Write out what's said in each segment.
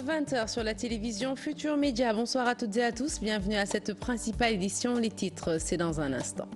20 h sur la télévision Futur Média. Bonsoir à toutes et à tous. Bienvenue à cette principale édition. Les titres, c'est dans un instant.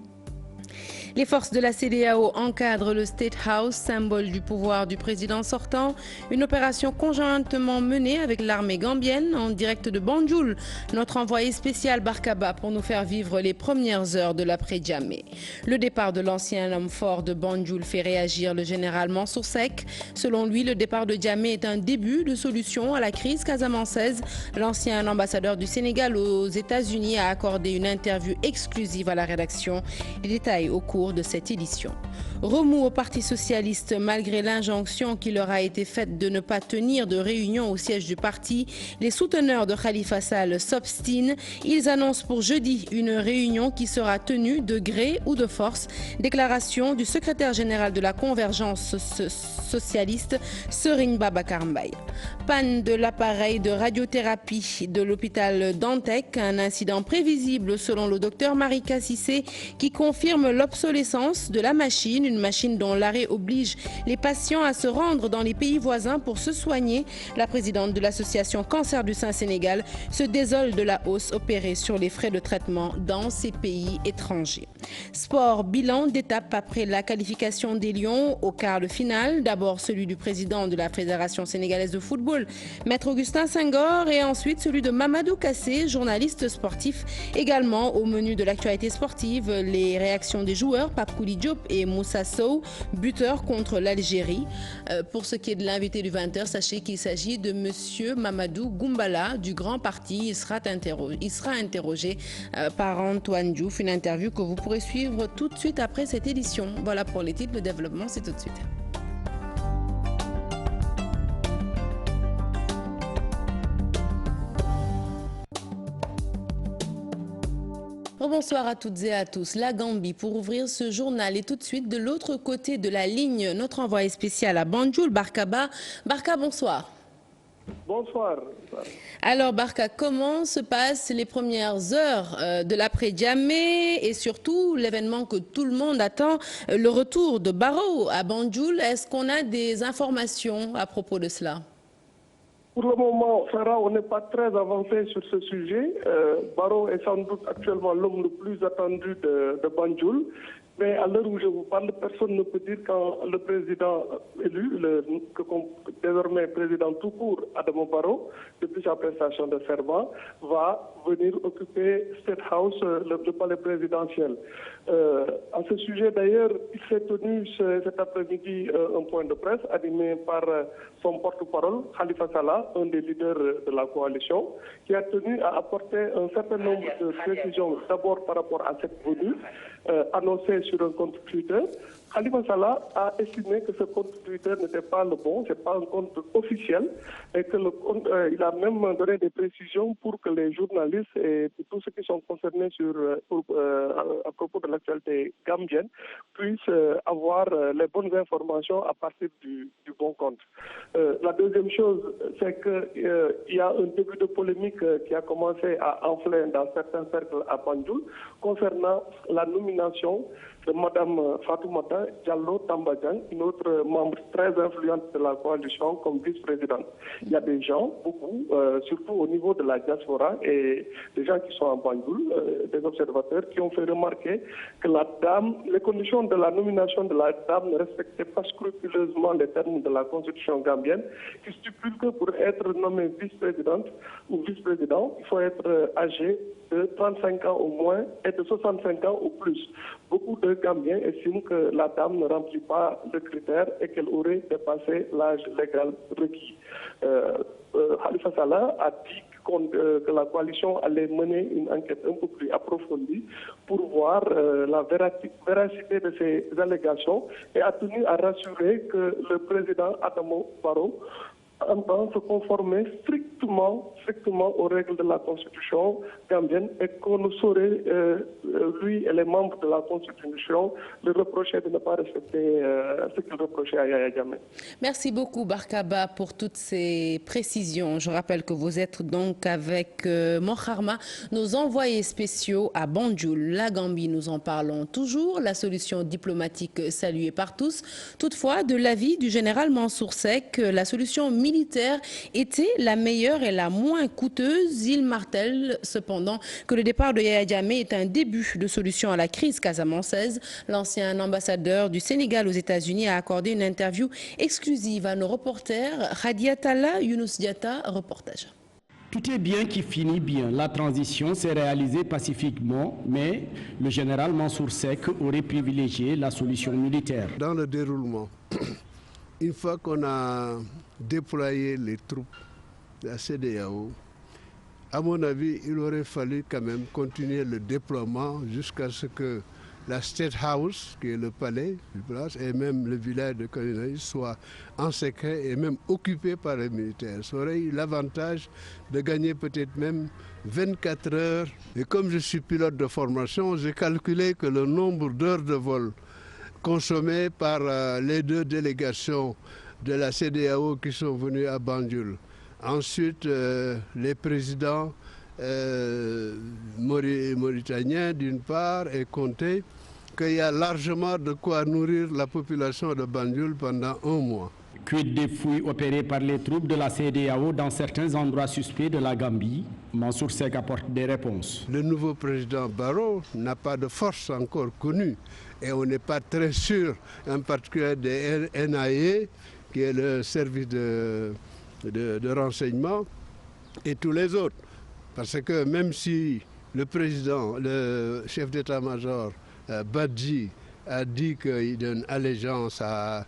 Les forces de la CEDEAO encadrent le State House, symbole du pouvoir du président sortant. Une opération conjointement menée avec l'armée gambienne en direct de Banjul. Notre envoyé spécial Barkaba pour nous faire vivre les premières heures de l'après-Djamé. Le départ de l'ancien homme fort de Banjul fait réagir le général Mansour Seck. Selon lui, le départ de Djamé est un début de solution à la crise casamançaise. L'ancien ambassadeur du Sénégal aux États-Unis a accordé une interview exclusive à la rédaction. Les détails au cours de cette édition. Remous au Parti socialiste malgré l'injonction qui leur a été faite de ne pas tenir de réunion au siège du parti. Les souteneurs de Khalifa Sall s'obstinent. Ils annoncent pour jeudi une réunion qui sera tenue de gré ou de force. Déclaration du secrétaire général de la Convergence socialiste, Serigne Babacar Mbaye. Panne de l'appareil de radiothérapie de l'hôpital Dantec. Un incident prévisible selon le docteur Marika Cissé qui confirme l'obsolescence de la machine. Une machine dont l'arrêt oblige les patients à se rendre dans les pays voisins pour se soigner. La présidente de l'association Cancer du Sein Sénégal se désole de la hausse opérée sur les frais de traitement dans ces pays étrangers. Sport, bilan d'étape après la qualification des Lions au quart de finale. D'abord celui du président de la Fédération sénégalaise de football, Maître Augustin Senghor, et ensuite celui de Mamadou Kassé, journaliste sportif. Également au menu de l'actualité sportive, les réactions des joueurs, Pape Kouli Diop et Moussa Sow, buteur contre l'Algérie. Pour ce qui est de l'invité du 20 h, sachez qu'il s'agit de monsieur Mamadou Goumbala du Grand Parti. Il sera interrogé par Antoine Diouf. Une interview que vous pourrez suivre tout de suite après cette édition. Voilà pour les titres. Le développement, c'est tout de suite. Bonsoir à toutes et à tous. La Gambie pour ouvrir ce journal et tout de suite de l'autre côté de la ligne, notre envoyé spécial à Banjul, Barkaba. Barka, bonsoir. Bonsoir. Alors Barka, comment se passent les premières heures de l'après-Djamé et surtout l'événement que tout le monde attend, le retour de Barrow à Banjul? Est-ce qu'on a des informations à propos de cela? Pour le moment, Sarah, on n'est pas très avancé sur ce sujet. Barrow est sans doute actuellement l'homme le plus attendu de Banjul. Mais à l'heure où je vous parle, personne ne peut dire quand le président élu, désormais président tout court, Adama Barrow, depuis sa prestation de serment, va venir occuper State House, le palais présidentiel. À ce sujet, d'ailleurs, il s'est tenu cet après-midi un point de presse animé par son porte-parole, Khalifa Sall, un des leaders de la coalition, qui a tenu à apporter un certain nombre de précisions, d'abord par rapport à cette venue, annoncée sur un compte Twitter. Khalifa Sall a estimé que ce compte Twitter n'était pas le bon, ce n'est pas un compte officiel, et que il a même donné des précisions pour que les journalistes et tous ceux qui sont concernés à propos de l'actualité gambienne puissent avoir les bonnes informations à partir du bon compte. La deuxième chose, c'est qu'il y a un début de polémique qui a commencé à enfler dans certains cercles à Banjul concernant la nomination de Mme Fatoumata Diallo Tambadjan, une autre membre très influente de la coalition comme vice-présidente. Il y a des gens, beaucoup, surtout au niveau de la diaspora et des gens qui sont en Banjul, des observateurs, qui ont fait remarquer que les conditions de la nomination de la dame ne respectaient pas scrupuleusement les termes de la constitution gambienne, qui stipule que pour être nommé vice-présidente ou vice-président, il faut être âgé de 35 ans au moins et de 65 ans ou plus. Beaucoup de Gambiens estiment que la dame ne remplit pas le critère et qu'elle aurait dépassé l'âge légal requis. Khalifa Sall a dit que la coalition allait mener une enquête un peu plus approfondie pour voir la véracité de ces allégations et a tenu à rassurer que le président Adama Barrow entend se conformer strictement aux règles de la Constitution gambienne et qu'on ne saurait, lui et les membres de la Constitution, le reprocher de ne pas respecter ce qu'il reprochait à Yaya Jammeh. Merci beaucoup Barkaba pour toutes ces précisions. Je rappelle que vous êtes donc avec Moharma, nos envoyés spéciaux à Banjul, la Gambie. Nous en parlons toujours. La solution diplomatique saluée par tous. Toutefois, de l'avis du général Mansour Seck, la solution militaire était la meilleure et la moins coûteuse. Il martèle cependant que le départ de Yaya Jammeh est un début de solution à la crise casamançaise. L'ancien ambassadeur du Sénégal aux États-Unis a accordé une interview exclusive à nos reporters. Radia Talla, Younous Diatta, reportage. Tout est bien qui finit bien. La transition s'est réalisée pacifiquement, mais le général Mansour Seck aurait privilégié la solution militaire. Dans le déroulement, une fois qu'on a déployé les troupes de la CEDEAO, à mon avis, il aurait fallu quand même continuer le déploiement jusqu'à ce que la State House, qui est le palais du place, et même le village de Kalinaï soient en secret et même occupés par les militaires. Ça aurait eu l'avantage de gagner peut-être même 24 heures. Et comme je suis pilote de formation, j'ai calculé que le nombre d'heures de vol consommées par les deux délégations de la CEDEAO qui sont venues à Banjul. Ensuite, les présidents mauritaniens d'une part et Conté, qu'il y a largement de quoi nourrir la population de Banjul pendant un mois. Quid des fouilles opérées par les troupes de la CEDEAO dans certains endroits suspects de la Gambie? Mansour Seck apporte des réponses. Le nouveau président Barrow n'a pas de force encore connue et on n'est pas très sûr, en particulier des NIA, qui est le service de renseignement, et tous les autres. Parce que même si le président, le chef d'état-major Badji a dit qu'il donne allégeance à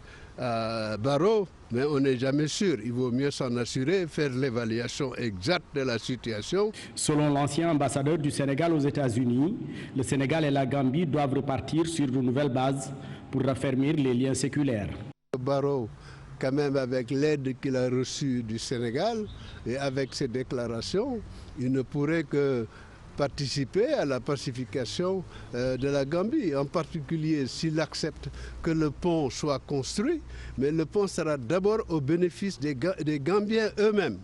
Barrow, mais on n'est jamais sûr. Il vaut mieux s'en assurer, faire l'évaluation exacte de la situation. Selon l'ancien ambassadeur du Sénégal aux États-Unis, le Sénégal et la Gambie doivent repartir sur de nouvelles bases pour raffermir les liens séculaires. Barrow, quand même avec l'aide qu'il a reçue du Sénégal et avec ses déclarations, il ne pourrait que participer à la pacification de la Gambie, en particulier s'il accepte que le pont soit construit, mais le pont sera d'abord au bénéfice des Gambiens eux-mêmes,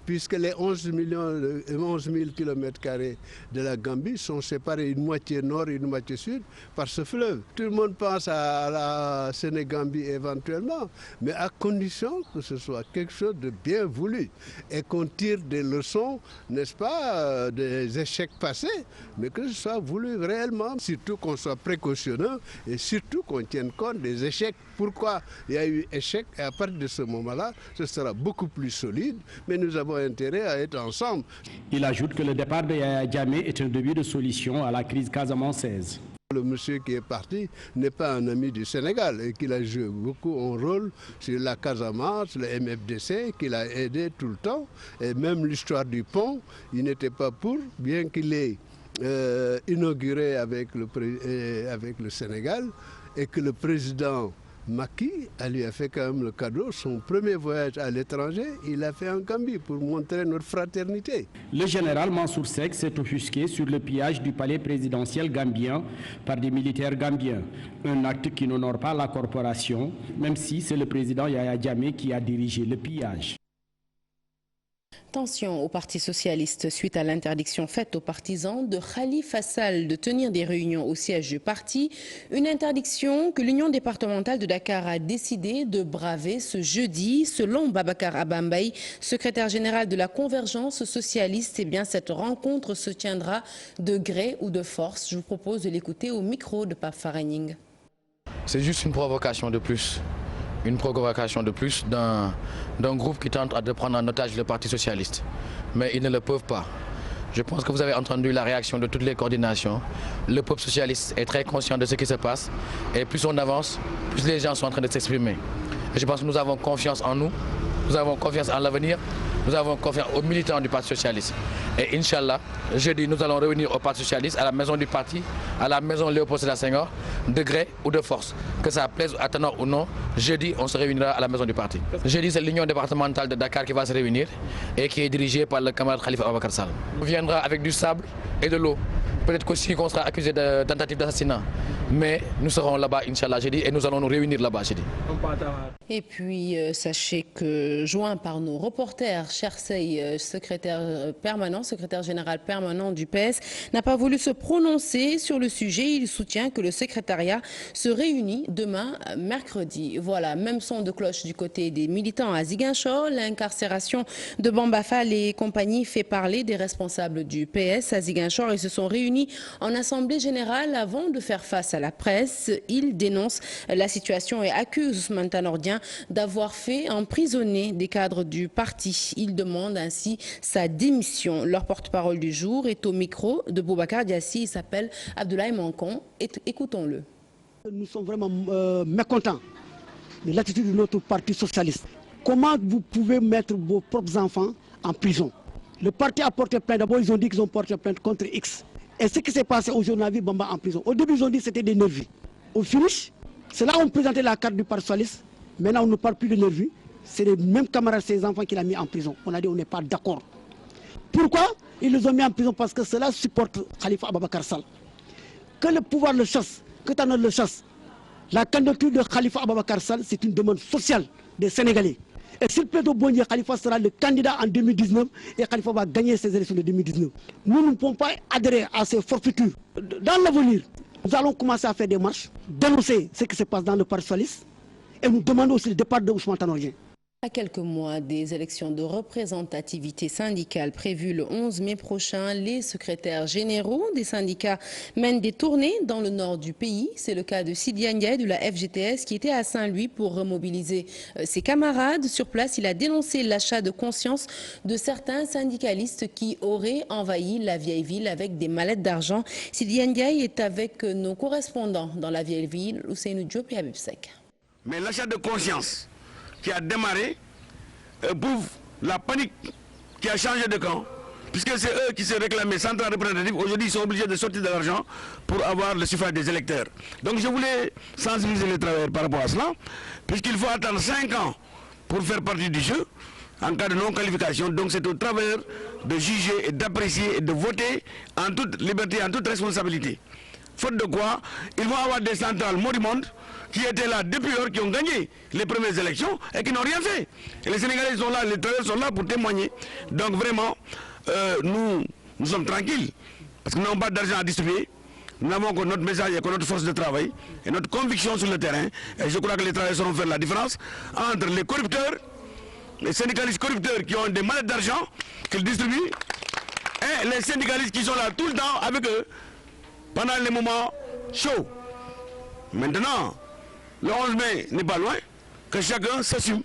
puisque les 11 000 km² de la Gambie sont séparés une moitié nord et une moitié sud par ce fleuve. Tout le monde pense à la Sénégambie éventuellement, mais à condition que ce soit quelque chose de bien voulu et qu'on tire des leçons, n'est-ce pas, des échecs passés, mais que ce soit voulu réellement, surtout qu'on soit précautionneux et surtout qu'on tienne compte des échecs. Pourquoi il y a eu échec et à partir de ce moment-là, ce sera beaucoup plus solide, mais nous avons intérêt à être ensemble. Il ajoute que le départ de Yaya Jammeh est un début de solution à la crise casamançaise. Le monsieur qui est parti n'est pas un ami du Sénégal et qu'il a joué beaucoup un rôle sur la Casamance, le MFDC, qu'il a aidé tout le temps. Et même l'histoire du pont, il n'était pas pour, bien qu'il ait inauguré avec le Sénégal et que le président Macky lui a fait quand même le cadeau, son premier voyage à l'étranger, il l'a fait en Gambie pour montrer notre fraternité. Le général Mansour Seck s'est offusqué sur le pillage du palais présidentiel gambien par des militaires gambiens. Un acte qui n'honore pas la corporation, même si c'est le président Yaya Jammeh qui a dirigé le pillage. Tension au Parti socialiste suite à l'interdiction faite aux partisans de Khalifa Sall de tenir des réunions au siège du parti. Une interdiction que l'Union départementale de Dakar a décidé de braver ce jeudi. Selon Babacar Abambaye, secrétaire général de la Convergence socialiste, cette rencontre se tiendra de gré ou de force. Je vous propose de l'écouter au micro de Pape Faraning. C'est juste une provocation de plus. Une provocation de plus d'un groupe qui tente de prendre en otage le Parti socialiste. Mais ils ne le peuvent pas. Je pense que vous avez entendu la réaction de toutes les coordinations. Le peuple socialiste est très conscient de ce qui se passe. Et plus on avance, plus les gens sont en train de s'exprimer. Et je pense que nous avons confiance en nous, nous avons confiance en l'avenir, nous avons confiance aux militants du Parti socialiste. Et Inch'Allah, jeudi, nous allons revenir au Parti socialiste, à la maison du parti, à la maison Léopold Sédar Senghor, de gré ou de force. Que ça plaise à Tanor ou non, jeudi, on se réunira à la maison du parti. Jeudi, c'est l'Union départementale de Dakar qui va se réunir et qui est dirigée par le camarade Khalifa Ababacar Sall. On viendra avec du sable et de l'eau peut-être qu'aussi qu'on sera accusé de tentative d'assassinat. Mais nous serons là-bas, Inch'Allah, j'ai dit, et nous allons nous réunir là-bas, j'ai dit. Et puis, sachez que, joint par nos reporters, Chersey, secrétaire général permanent du PS, n'a pas voulu se prononcer sur le sujet. Il soutient que le secrétariat se réunit demain, mercredi. Voilà, même son de cloche du côté des militants à Ziguinchor. L'incarcération de Bamba Fall et compagnie fait parler des responsables du PS à Ziguinchor. Ils se sont réunis en assemblée générale avant de faire face à la presse. Ils dénoncent la situation et accusent Ousmane Tanordien d'avoir fait emprisonner des cadres du parti. Ils demandent ainsi sa démission. Leur porte-parole du jour est au micro de Boubacar Diassi. Il s'appelle Abdoulaye Mankon. Écoutons-le. Nous sommes vraiment mécontents de l'attitude de notre parti socialiste. Comment vous pouvez mettre vos propres enfants en prison? Le parti a porté plainte. D'abord, ils ont dit qu'ils ont porté plainte contre X. Et ce qui s'est passé aujourd'hui, on a vu Bamba en prison. Au début, ils ont dit que c'était des nervis. Au finish, c'est là où on présentait la carte du parti socialiste. Maintenant, on ne parle plus de nervis. C'est les mêmes camarades, ces enfants qu'il a mis en prison. On a dit on n'est pas d'accord. Pourquoi ils les ont mis en prison? Parce que cela supporte Khalifa Ababakar Sall. Que le pouvoir le chasse, que Tanor le chasse. La candidature de Khalifa Ababakar Sall, c'est une demande sociale des Sénégalais. Et s'il plaît au bon Dieu, Khalifa sera le candidat en 2019 et Khalifa va gagner ces élections de 2019. Nous ne pouvons pas adhérer à ces forfaitures. Dans l'avenir, nous allons commencer à faire des marches, dénoncer ce qui se passe dans le parti socialiste et nous demandons aussi le départ de Ousmane Tanordien. À quelques mois des élections de représentativité syndicale prévues le 11 mai prochain, les secrétaires généraux des syndicats mènent des tournées dans le nord du pays. C'est le cas de Sidi Ndiaye de la FGTS qui était à Saint-Louis pour remobiliser ses camarades. Sur place, il a dénoncé l'achat de conscience de certains syndicalistes qui auraient envahi la vieille ville avec des mallettes d'argent. Sidi Ndiaye est avec nos correspondants dans la vieille ville, Ousseynou Diop et Habib Sek. Mais l'achat de conscience qui a démarré prouve la panique qui a changé de camp, puisque c'est eux qui se réclamaient centrales représentatives. Aujourd'hui, ils sont obligés de sortir de l'argent pour avoir le suffrage des électeurs. Donc je voulais sensibiliser les travailleurs par rapport à cela, puisqu'il faut attendre 5 ans pour faire partie du jeu en cas de non-qualification. Donc c'est aux travailleurs de juger et d'apprécier et de voter en toute liberté, en toute responsabilité. Faute de quoi, ils vont avoir des centrales moribondes qui étaient là depuis lors, qui ont gagné les premières élections et qui n'ont rien fait. Et les Sénégalais sont là, les travailleurs sont là pour témoigner. Donc vraiment, nous sommes tranquilles, parce que nous n'avons pas d'argent à distribuer. Nous n'avons que notre message et que notre force de travail et notre conviction sur le terrain. Et je crois que les travailleurs sauront faire la différence entre les corrupteurs, les syndicalistes corrupteurs qui ont des mallettes d'argent qu'ils distribuent, et les syndicalistes qui sont là tout le temps avec eux pendant les moments chauds. Maintenant, le 11 mai n'est pas loin, que chacun s'assume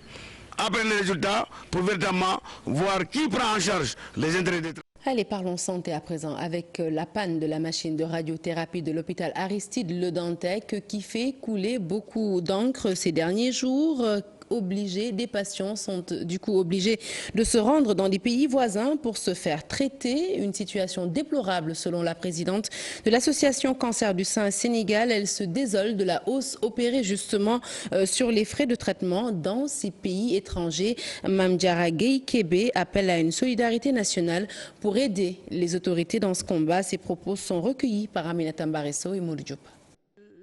après les résultats pour véritablement voir qui prend en charge les intérêts des travailleurs. Allez, parlons santé à présent avec la panne de la machine de radiothérapie de l'hôpital Aristide Le Dantec qui fait couler beaucoup d'encre ces derniers jours. Des patients sont du coup obligés de se rendre dans des pays voisins pour se faire traiter. Une situation déplorable selon la présidente de l'association Cancer du sein Sénégal. Elle se désole de la hausse opérée justement sur les frais de traitement dans ces pays étrangers. Mame Diarra Gueye Kébé appelle à une solidarité nationale pour aider les autorités dans ce combat. Ces propos sont recueillis par Aminata Mbaresso et Mourou Diop.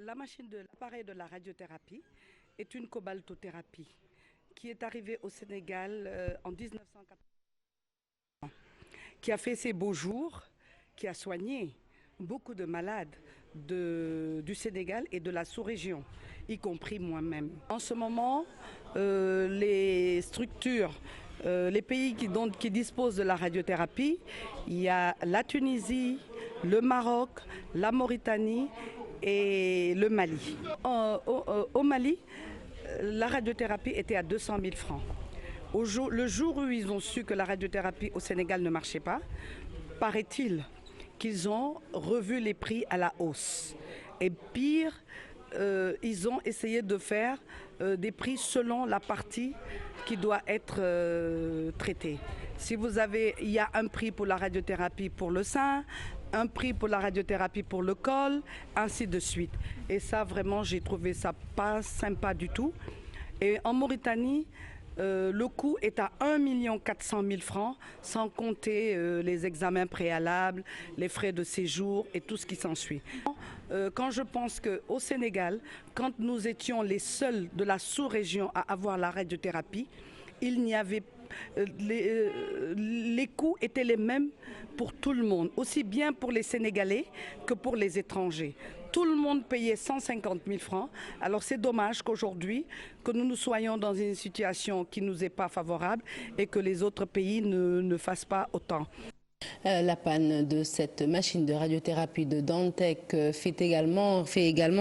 La machine de l'appareil de la radiothérapie est une cobaltothérapie qui est arrivée au Sénégal en 1980, qui a fait ses beaux jours, qui a soigné beaucoup de malades du Sénégal et de la sous-région, y compris moi-même. En ce moment, les structures, les pays qui disposent de la radiothérapie, il y a la Tunisie, le Maroc, la Mauritanie et le Mali. Au Mali, la radiothérapie était à 200 000 francs. Le jour où ils ont su que la radiothérapie au Sénégal ne marchait pas, paraît-il qu'ils ont revu les prix à la hausse. Et pire, ils ont essayé de faire des prix selon la partie qui doit être traitée. Si vous avez, il y a un prix pour la radiothérapie pour le sein, un prix pour la radiothérapie pour le col, ainsi de suite. Et ça, vraiment, j'ai trouvé ça pas sympa du tout. Et en Mauritanie, le coût est à 1 400 000 francs, sans compter les examens préalables, les frais de séjour et tout ce qui s'ensuit. Quand je pense qu'au Sénégal, quand nous étions les seuls de la sous-région à avoir la radiothérapie, il n'y avait les coûts étaient les mêmes pour tout le monde, aussi bien pour les Sénégalais que pour les étrangers. Tout le monde payait 150 000 francs. Alors c'est dommage qu'aujourd'hui, que nous soyons dans une situation qui ne nous est pas favorable et que les autres pays ne fassent pas autant. La panne de cette machine de radiothérapie de Dantec fait également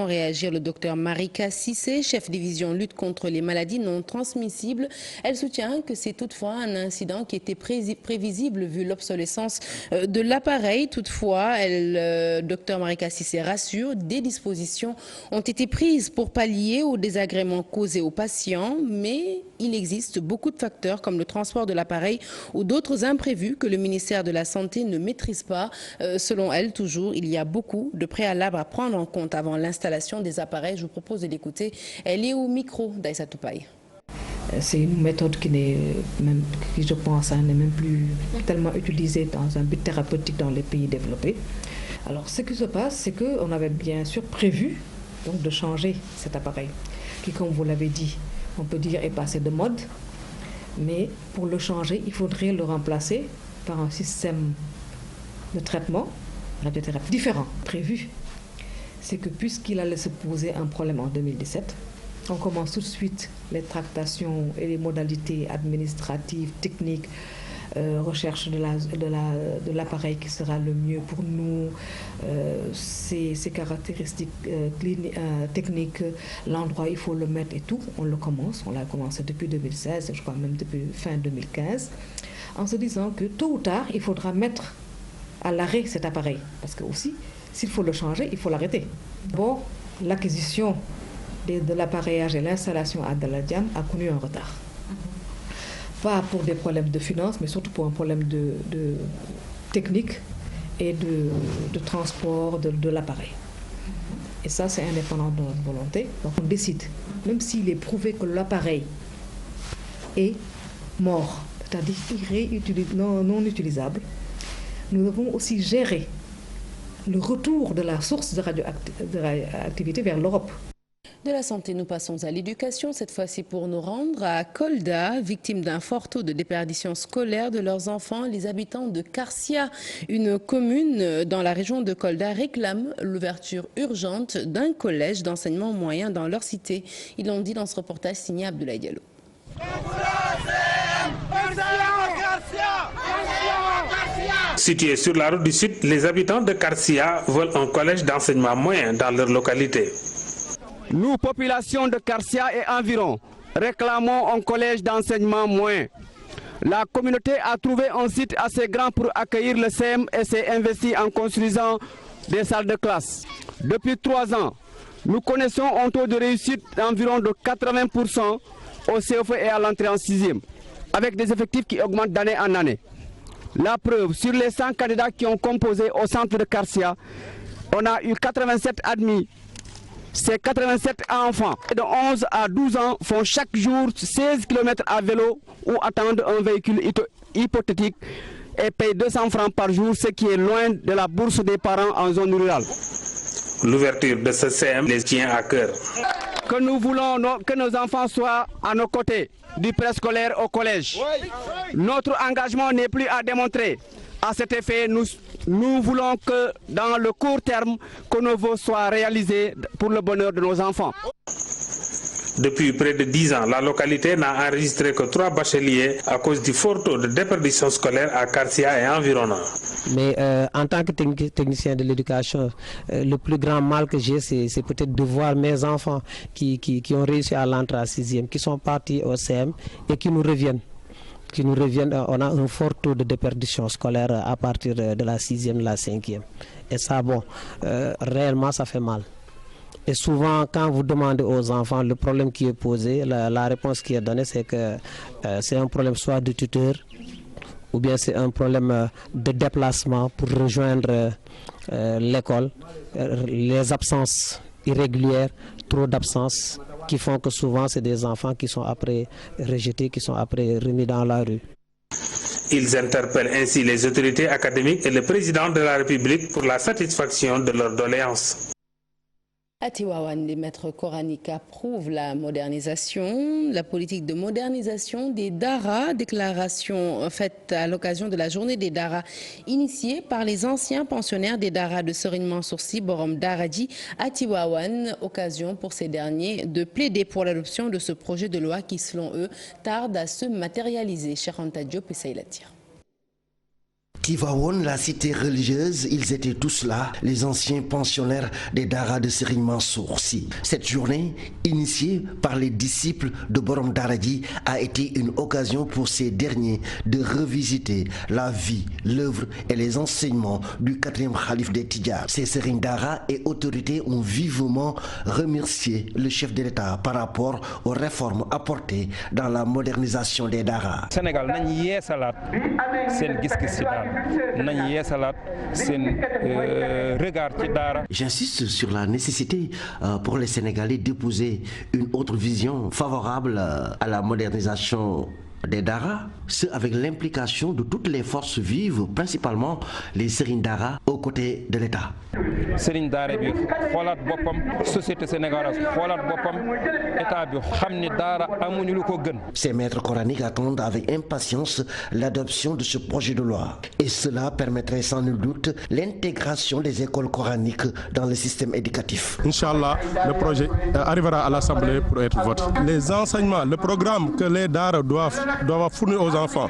réagir le docteur Marika Cissé, chef division lutte contre les maladies non transmissibles. Elle soutient que c'est toutefois un incident qui était prévisible vu l'obsolescence de l'appareil. Toutefois, docteur Marika Cissé rassure, des dispositions ont été prises pour pallier aux désagréments causés aux patients, mais il existe beaucoup de facteurs comme le transport de l'appareil ou d'autres imprévus que le ministère de la Santé ne maîtrise pas. Selon elle, toujours, il y a beaucoup de préalables à prendre en compte avant l'installation des appareils. Je vous propose de l'écouter. Elle est au micro d'Aïssa Toupaï. C'est une méthode qui je pense, n'est même plus tellement utilisée dans un but thérapeutique dans les pays développés. Alors, ce qui se passe, c'est qu'on avait bien sûr prévu donc, de changer cet appareil, qui, comme vous l'avez dit, on peut dire est passé de mode. Mais pour le changer, il faudrait le remplacer par un système de traitement, radiothérapie différent, prévu. C'est que puisqu'il allait se poser un problème en 2017, on commence tout de suite les tractations et les modalités administratives, techniques, recherche de l'appareil qui sera le mieux pour nous, ses caractéristiques techniques, l'endroit où il faut le mettre et tout. On l'a commencé depuis 2016, je crois même depuis fin 2015. En se disant que tôt ou tard, il faudra mettre à l'arrêt cet appareil. Parce que aussi, s'il faut le changer, il faut l'arrêter. Bon, l'acquisition de l'appareillage et l'installation à Daladiam a connu un retard. Pas pour des problèmes de finances, mais surtout pour un problème de technique et de transport de l'appareil. Et ça, c'est indépendant de notre volonté. Donc on décide, même s'il est prouvé que l'appareil est mort, c'est-à-dire non utilisable, nous devons aussi gérer le retour de la source de radioactivité vers l'Europe. De la santé, nous passons à l'éducation, cette fois-ci pour nous rendre à Kolda, victimes d'un fort taux de déperdition scolaire de leurs enfants. Les habitants de Karsia, une commune dans la région de Kolda, réclament l'ouverture urgente d'un collège d'enseignement moyen dans leur cité. Ils l'ont dit dans ce reportage signé Abdoulaye Diallo. Situés sur la route du Sud, les habitants de Karsia veulent un collège d'enseignement moyen dans leur localité. Nous, population de Karsia et environ, réclamons un collège d'enseignement moyen. La communauté a trouvé un site assez grand pour accueillir le CEM et s'est investie en construisant des salles de classe. Depuis 3 ans, nous connaissons un taux de réussite d'environ de 80% au CFE et à l'entrée en 6e, avec des effectifs qui augmentent d'année en année. La preuve, sur les 100 candidats qui ont composé au centre de Karsia, on a eu 87 admis. Ces 87 enfants de 11 à 12 ans font chaque jour 16 km à vélo ou attendent un véhicule hypothétique et payent 200 francs par jour, ce qui est loin de la bourse des parents en zone rurale. L'ouverture de ce CM les tient à cœur. Que nous voulons que nos enfants soient à nos côtés, du préscolaire au collège. Notre engagement n'est plus à démontrer. À cet effet, nous voulons que dans le court terme, que nos vœux soient réalisés pour le bonheur de nos enfants. Depuis près de 10 ans, la localité n'a enregistré que 3 bacheliers à cause du fort taux de déperdition scolaire à Karsia et environnant. Mais en tant que technicien de l'éducation, le plus grand mal que j'ai, c'est peut-être de voir mes enfants qui ont réussi à l'entrée à 6e, qui sont partis au CM et qui nous reviennent. On a un fort taux de déperdition scolaire à partir de la 6e, la 5e. Et ça, bon, réellement, ça fait mal. Et souvent, quand vous demandez aux enfants le problème qui est posé, la réponse qui est donnée, c'est que c'est un problème soit de tuteur, ou bien c'est un problème de déplacement pour rejoindre l'école, les absences irrégulières, trop d'absences qui font que souvent c'est des enfants qui sont après rejetés, qui sont après remis dans la rue. Ils interpellent ainsi les autorités académiques et le président de la République pour la satisfaction de leurs doléances. À Tivaouane, les maîtres coraniques approuvent la politique de modernisation des Daara, déclaration faite à l'occasion de la journée des Daara initiée par les anciens pensionnaires des Daara de Serigne Mansour Sy Borom Daradji à Tivaouane, occasion pour ces derniers de plaider pour l'adoption de ce projet de loi qui, selon eux, tarde à se matérialiser. Cheikh Anta Diop et Saïla Tire. Tivaouane, la cité religieuse, ils étaient tous là, les anciens pensionnaires des Daara de Serigne Mansour Sy. Cette journée, initiée par les disciples de Borom Daradji, a été une occasion pour ces derniers de revisiter la vie, l'œuvre et les enseignements du 4e khalife des Tidjanes. Ces Serigne Daara et autorités ont vivement remercié le chef de l'État par rapport aux réformes apportées dans la modernisation des Daara. Sénégal nañ yeesalaat seen gis-gis ci daara. J'insiste sur la nécessité pour les Sénégalais d'épouser une autre vision favorable à la modernisation des Daara, ce avec l'implication de toutes les forces vives, principalement les Serigne Daara, aux côtés de l'État. Serigne Daara bi xoolaat boppam, société sénégalaise xoolaat boppam, État bi xam ni Daara amuñu lu ko gën. Ces maîtres coraniques attendent avec impatience l'adoption de ce projet de loi. Et cela permettrait sans nul doute l'intégration des écoles coraniques dans le système éducatif. Inch'Allah, le projet arrivera à l'Assemblée pour être voté. Les enseignements, le programme que les Daara doivent fournir aux enfants,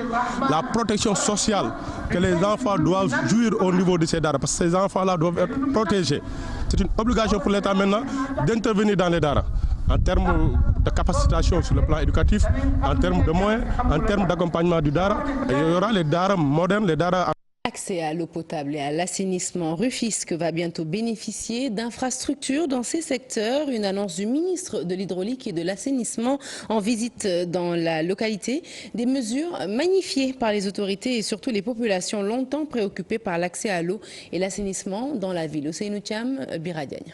la protection sociale que les enfants doivent jouir au niveau de ces Daara, parce que ces enfants-là doivent être protégés. C'est une obligation pour l'État maintenant d'intervenir dans les Daara, en termes de capacitation sur le plan éducatif, en termes de moyens, en termes d'accompagnement du Daara. Et il y aura les Daara modernes, les Daara... Accès à l'eau potable et à l'assainissement. Rufisque va bientôt bénéficier d'infrastructures dans ces secteurs. Une annonce du ministre de l'Hydraulique et de l'Assainissement en visite dans la localité. Des mesures magnifiées par les autorités et surtout les populations longtemps préoccupées par l'accès à l'eau et l'assainissement dans la ville. Ousseynou Thiam, Biradiagne.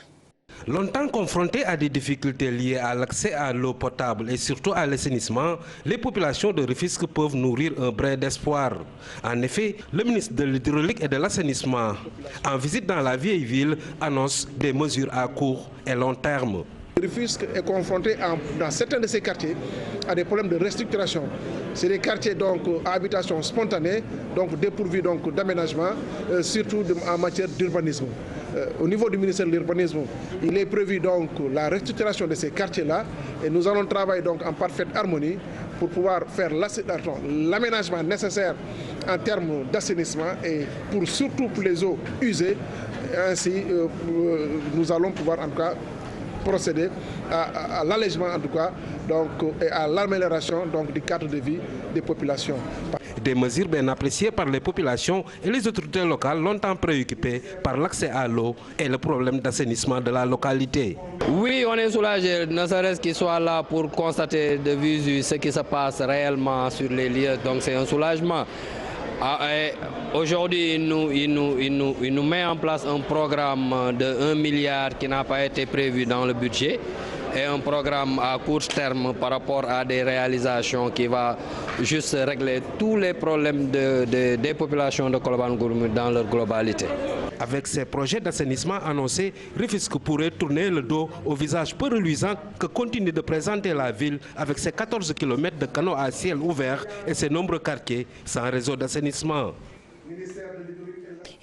Longtemps confrontés à des difficultés liées à l'accès à l'eau potable et surtout à l'assainissement, les populations de Rufisque peuvent nourrir un brin d'espoir. En effet, le ministre de l'Hydraulique et de l'Assainissement, en visite dans la vieille ville, annonce des mesures à court et long terme. Rufisque est confronté dans certains de ces quartiers à des problèmes de restructuration. C'est des quartiers donc à habitation spontanée, donc dépourvus d'aménagement, surtout en matière d'urbanisme. Au niveau du ministère de l'Urbanisme, il est prévu donc la restructuration de ces quartiers-là et nous allons travailler donc en parfaite harmonie pour pouvoir faire l'aménagement nécessaire en termes d'assainissement et surtout pour les eaux usées. Ainsi, nous allons pouvoir en tout cas procéder à l'allègement en tout cas et à l'amélioration du cadre de vie des populations. Des mesures bien appréciées par les populations et les autorités locales longtemps préoccupées par l'accès à l'eau et le problème d'assainissement de la localité. Oui, on est soulagé, ne serait-ce qu'ils soient là pour constater de visu ce qui se passe réellement sur les lieux, donc c'est un soulagement. Aujourd'hui, il nous met en place un programme de 1 milliard qui n'a pas été prévu dans le budget et un programme à court terme par rapport à des réalisations qui va juste régler tous les problèmes des populations de Colobane Gourmou dans leur globalité. Avec ces projets d'assainissement annoncés, Rufisque pourrait tourner le dos au visage peu reluisant que continue de présenter la ville avec ses 14 km de canaux à ciel ouvert et ses nombreux quartiers sans réseau d'assainissement.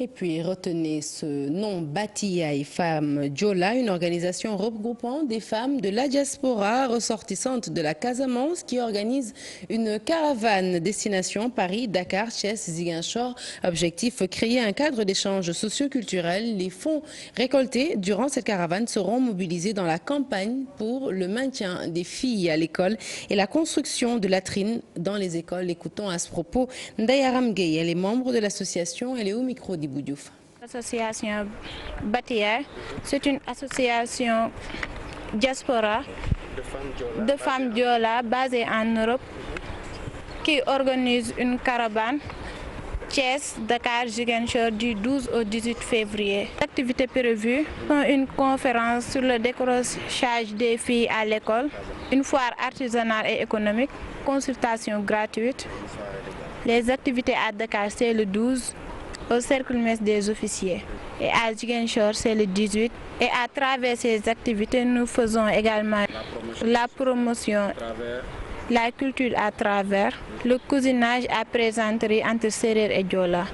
Et puis retenez ce nom, Batiaï Femmes Diola, une organisation regroupant des femmes de la diaspora ressortissantes de la Casamance qui organise une caravane destination Paris, Dakar, Thiès, Ziguinchor. Objectif, créer un cadre d'échange socio-culturel. Les fonds récoltés durant cette caravane seront mobilisés dans la campagne pour le maintien des filles à l'école et la construction de latrines dans les écoles. Écoutons à ce propos Ndayaram Gueye, elle est membre de l'association, elle est au micro d'Ibou Diouf. L'association Batia, c'est une association diaspora de femmes Diola basée en Europe qui organise une caravane Thiès, Dakar, Ziguinchor du 12 au 18 février. Cette activités prévues sont une conférence sur le décrochage des filles à l'école, une foire artisanale et économique, consultation gratuite. Les activités à Dakar, c'est le 12, au Cercle Mess des officiers. Et à Ziguinchor, c'est le 18. Et à travers ces activités, nous faisons également la promotion, la culture à travers, le cousinage à plaisanterie entre Serer et Diola.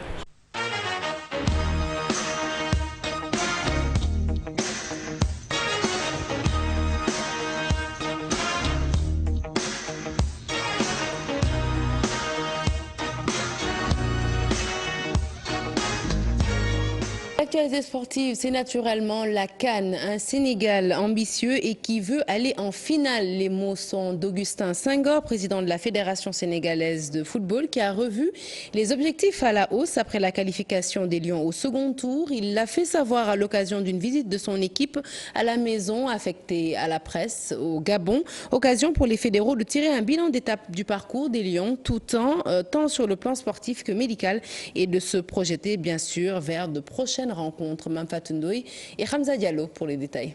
L'actualité sportive, c'est naturellement la CAN, un Sénégal ambitieux et qui veut aller en finale. Les mots sont d'Augustin Senghor, président de la Fédération sénégalaise de football, qui a revu les objectifs à la hausse après la qualification des Lions au second tour. Il l'a fait savoir à l'occasion d'une visite de son équipe à la maison affectée à la presse au Gabon. Occasion pour les fédéraux de tirer un bilan d'étape du parcours des Lions, tant sur le plan sportif que médical, et de se projeter bien sûr vers de prochaines rencontre. Mamfatou Ndoye et Hamza Diallo pour les détails.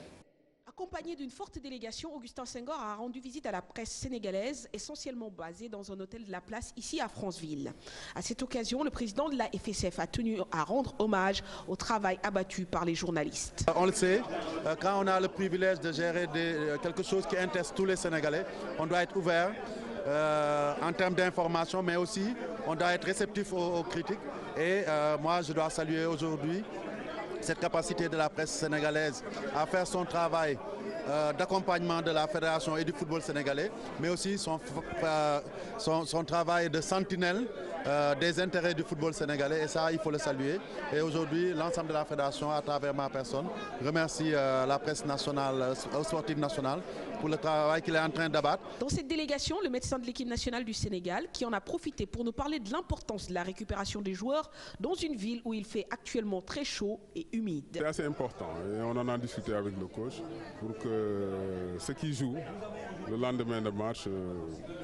Accompagné d'une forte délégation, Augustin Senghor a rendu visite à la presse sénégalaise, essentiellement basée dans un hôtel de la place ici à Franceville. À cette occasion, le président de la FSF a tenu à rendre hommage au travail abattu par les journalistes. On le sait, quand on a le privilège de gérer quelque chose qui intéresse tous les Sénégalais, on doit être ouvert en termes d'information, mais aussi on doit être réceptif aux critiques. Et moi, je dois saluer aujourd'hui cette capacité de la presse sénégalaise à faire son travail d'accompagnement de la fédération et du football sénégalais, mais aussi son travail de sentinelle des intérêts du football sénégalais, et ça, il faut le saluer. Et aujourd'hui, l'ensemble de la fédération, à travers ma personne, remercie la presse nationale, sportive nationale, pour le travail qu'il est en train d'abattre. Dans cette délégation, le médecin de l'équipe nationale du Sénégal, qui en a profité pour nous parler de l'importance de la récupération des joueurs dans une ville où il fait actuellement très chaud et humide. C'est assez important et on en a discuté avec le coach pour que ceux qui jouent le lendemain de match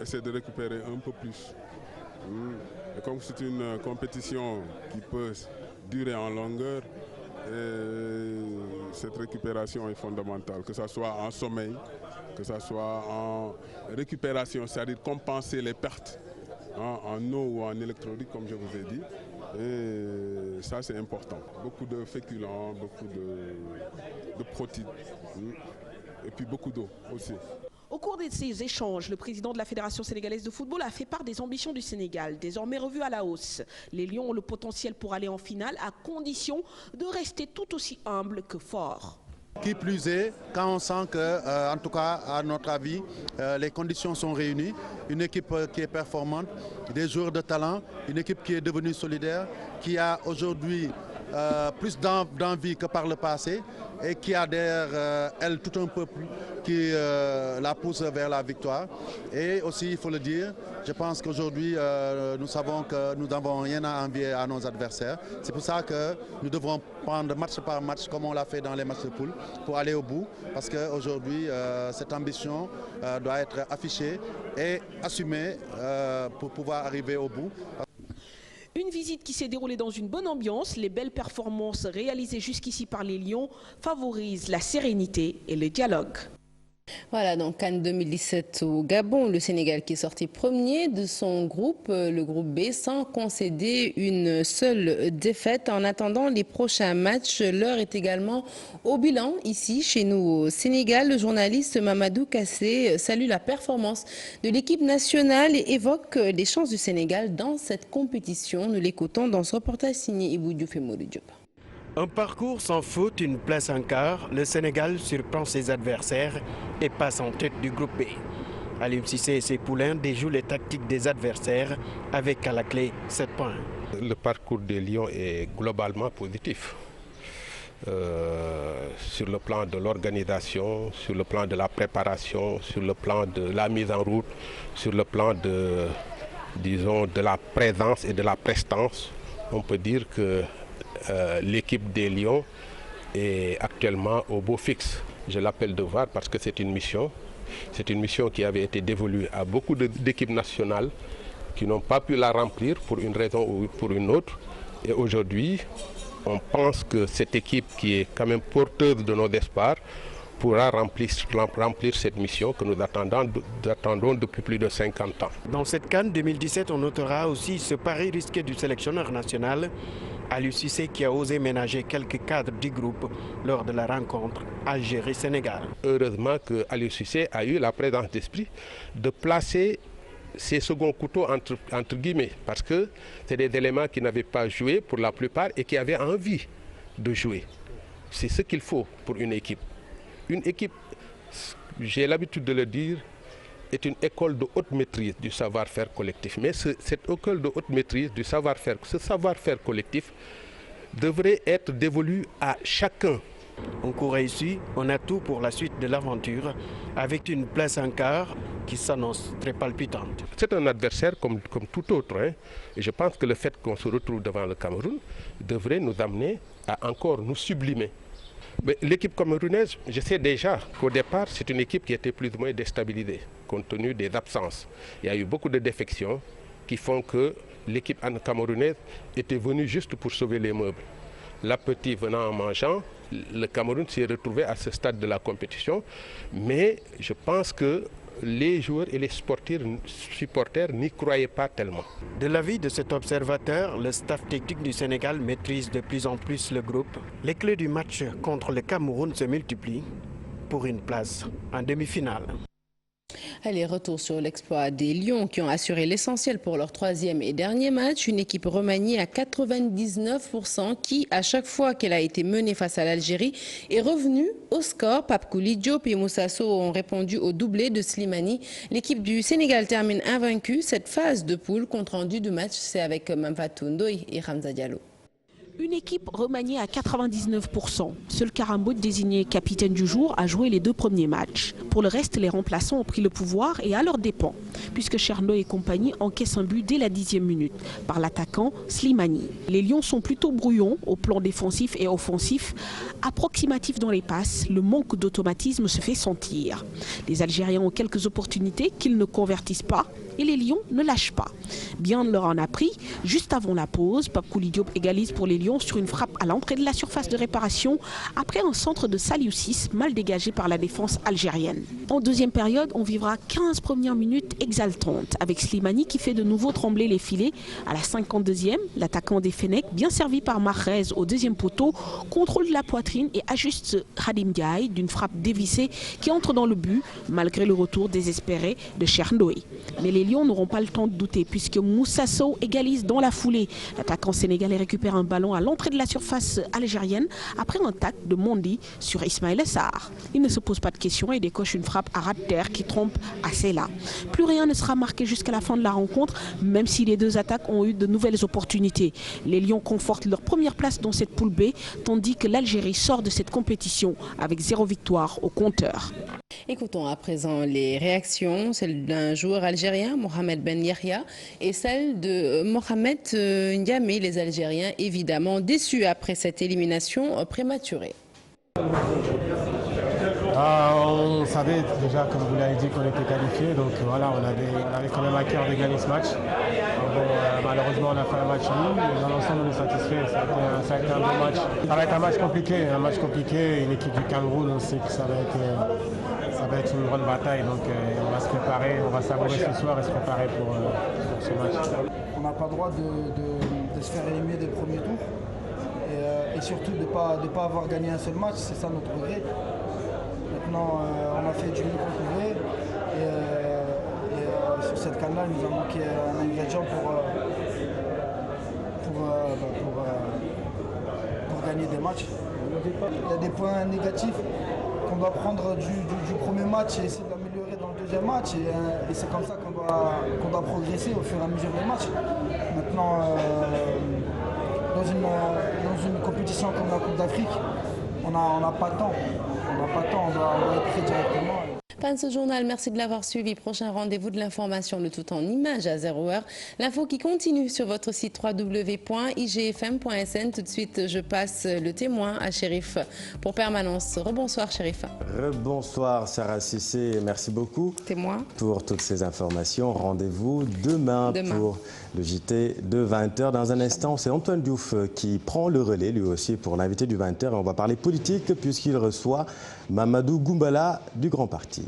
essaient de récupérer un peu plus. Et comme c'est une compétition qui peut durer en longueur, cette récupération est fondamentale, que ce soit en sommeil, que ce soit en récupération, c'est-à-dire compenser les pertes en eau ou en électrolyte, comme je vous ai dit. Et ça, c'est important. Beaucoup de féculents, beaucoup de protéines, et puis beaucoup d'eau aussi. Au cours de ces échanges, le président de la Fédération sénégalaise de football a fait part des ambitions du Sénégal, désormais revues à la hausse. Les Lions ont le potentiel pour aller en finale à condition de rester tout aussi humbles que forts. Qui plus est, quand on sent que, en tout cas, à notre avis, les conditions sont réunies, une équipe qui est performante, des joueurs de talent, une équipe qui est devenue solidaire, qui a aujourd'hui plus d'envie que par le passé et qui a derrière elle tout un peuple qui la pousse vers la victoire. Et aussi, il faut le dire, je pense qu'aujourd'hui, nous savons que nous n'avons rien à envier à nos adversaires. C'est pour ça que nous devrons prendre match par match comme on l'a fait dans les matchs de poule pour aller au bout. Parce qu'aujourd'hui, cette ambition doit être affichée et assumée pour pouvoir arriver au bout. Une visite qui s'est déroulée dans une bonne ambiance. Les belles performances réalisées jusqu'ici par les Lions favorisent la sérénité et le dialogue. Voilà, donc CAN 2017 au Gabon, le Sénégal qui est sorti premier de son groupe, le groupe B, sans concéder une seule défaite. En attendant les prochains matchs, l'heure est également au bilan ici, chez nous au Sénégal. Le journaliste Mamadou Kassé salue la performance de l'équipe nationale et évoque les chances du Sénégal dans cette compétition. Nous l'écoutons dans ce reportage signé Ibou Diouf et Modou Diop. Un parcours sans faute, une place en quart, le Sénégal surprend ses adversaires et passe en tête du groupe B. Aliou Cissé et ses poulains déjouent les tactiques des adversaires avec à la clé 7 points. Le parcours des Lions est globalement positif. Sur le plan de l'organisation, sur le plan de la préparation, sur le plan de la mise en route, sur le plan de, disons, de la présence et de la prestance, on peut dire que l'équipe des Lions est actuellement au beau fixe. Je l'appelle devoir parce que c'est une mission. C'est une mission qui avait été dévolue à beaucoup d'équipes nationales qui n'ont pas pu la remplir pour une raison ou pour une autre. Et aujourd'hui, On pense que cette équipe qui est quand même porteuse de nos espoirs pourra remplir cette mission que nous attendons depuis plus de 50 ans. Dans cette CAN 2017, on notera aussi ce pari risqué du sélectionneur national, Aliou Cissé, qui a osé ménager quelques cadres du groupe lors de la rencontre Algérie-Sénégal. Heureusement que Aliou Cissé a eu la présence d'esprit de placer ces seconds couteaux entre guillemets, parce que c'est des éléments qui n'avaient pas joué pour la plupart et qui avaient envie de jouer. C'est ce qu'il faut pour une équipe. Une équipe, j'ai l'habitude de le dire, est une école de haute maîtrise du savoir-faire collectif. Mais cette école de haute maîtrise du savoir-faire, ce savoir-faire collectif devrait être dévolu à chacun. Un coup réussi, on a tout pour la suite de l'aventure, avec une place en quart qui s'annonce très palpitante. C'est un adversaire comme tout autre, hein. Et je pense que le fait qu'on se retrouve devant le Cameroun devrait nous amener à encore nous sublimer. L'équipe camerounaise, je sais déjà qu'au départ, c'est une équipe qui était plus ou moins déstabilisée, compte tenu des absences. Il y a eu beaucoup de défections qui font que l'équipe camerounaise était venue juste pour sauver les meubles. L'appétit venant en mangeant, le Cameroun s'est retrouvé à ce stade de la compétition, mais je pense que les joueurs et les supporters n'y croyaient pas tellement. De l'avis de cet observateur, le staff technique du Sénégal maîtrise de plus en plus le groupe. Les clés du match contre le Cameroun se multiplient pour une place en demi-finale. Allez, retour sur l'exploit des Lions qui ont assuré l'essentiel pour leur troisième et dernier match. Une équipe remaniée à 99% qui, à chaque fois qu'elle a été menée face à l'Algérie, est revenue au score. Pape Kouli Diop et Moussa Sow ont répondu au doublé de Slimani. L'équipe du Sénégal termine invaincue. Cette phase de poule, compte rendu du match, c'est avec Mamfatou Ndoye et Hamza Diallo. Une équipe remaniée à 99%. Seul Karambou, désigné capitaine du jour, a joué les 2 premiers matchs. Pour le reste, les remplaçants ont pris le pouvoir et à leurs dépens, puisque Cherno et compagnie encaissent un but dès la 10e minute par l'attaquant Slimani. Les Lions sont plutôt brouillons au plan défensif et offensif. Approximatifs dans les passes, le manque d'automatisme se fait sentir. Les Algériens ont quelques opportunités qu'ils ne convertissent pas et les Lions ne lâchent pas. Bien leur en a pris. Juste avant la pause, Pape Kouli Diop égalise pour les Lions sur une frappe à l'entrée de la surface de réparation après un centre de Saliou Ciss mal dégagé par la défense algérienne. En deuxième période, on vivra 15 premières minutes exaltantes avec Slimani qui fait de nouveau trembler les filets. À la 52e, l'attaquant des Fennecs, bien servi par Mahrez au deuxième poteau, contrôle la poitrine et ajuste Khadim Ndiaye d'une frappe dévissée qui entre dans le but malgré le retour désespéré de Chernoé. Mais les Lions n'auront pas le temps de douter puisque Moussa Sow égalise dans la foulée. L'attaquant sénégalais récupère un ballon à l'entrée de la surface algérienne après un tacle de Mondi sur Ismaïla Sarr. Il ne se pose pas de questions et décoche une frappe à ras de terre qui trompe Assela. Plus rien ne sera marqué jusqu'à la fin de la rencontre, même si les deux attaques ont eu de nouvelles opportunités. Les Lions confortent leur première place dans cette poule B, tandis que l'Algérie sort de cette compétition avec 0 victoire au compteur. Écoutons à présent les réactions, celle d'un joueur algérien, Mohamed Ben Yahya, et celle de Mohamed Ndiamé, les Algériens évidemment déçus après cette élimination prématurée. On savait déjà, comme vous l'avez dit, qu'on était qualifié, donc voilà, on avait quand même à cœur de gagner ce match. Malheureusement, on a fait un match nul, mais dans l'ensemble, on est satisfait. Ça a été un bon match. Ça va être un match compliqué, une équipe du Cameroun, on sait que ça va être une grande bataille, donc on va se préparer, on va savourer ce soir et se préparer pour ce match. On n'a pas le droit de se faire éliminer dès le premier tour et surtout de ne pas avoir gagné un seul match, c'est ça notre regret. Maintenant, on a fait du mieux qu'on pouvait et sur cette canne-là, il nous a manqué un ingrédient pour gagner des matchs. Il y a des points négatifs qu'on doit prendre du premier match et essayer de l'améliorer dans le deuxième match et c'est comme ça qu'on doit progresser au fur et à mesure des matchs. Maintenant, dans une compétition comme la Coupe d'Afrique, on n'a pas de temps. On doit être prêt directement. Fin de ce journal, merci de l'avoir suivi. Prochain rendez-vous de l'information, le tout en images à 0h. L'info qui continue sur votre site www.igfm.sn. Tout de suite, je passe le témoin à Chérif pour Permanence. Rebonsoir Chérif. Rebonsoir Sarah Cissé, merci beaucoup pour toutes ces informations. Rendez-vous demain pour le JT de 20h. Dans un instant, c'est Antoine Diouf qui prend le relais, lui aussi, pour l'invité du 20h. Et on va parler politique puisqu'il reçoit Mamadou Goumbala du Grand Parti.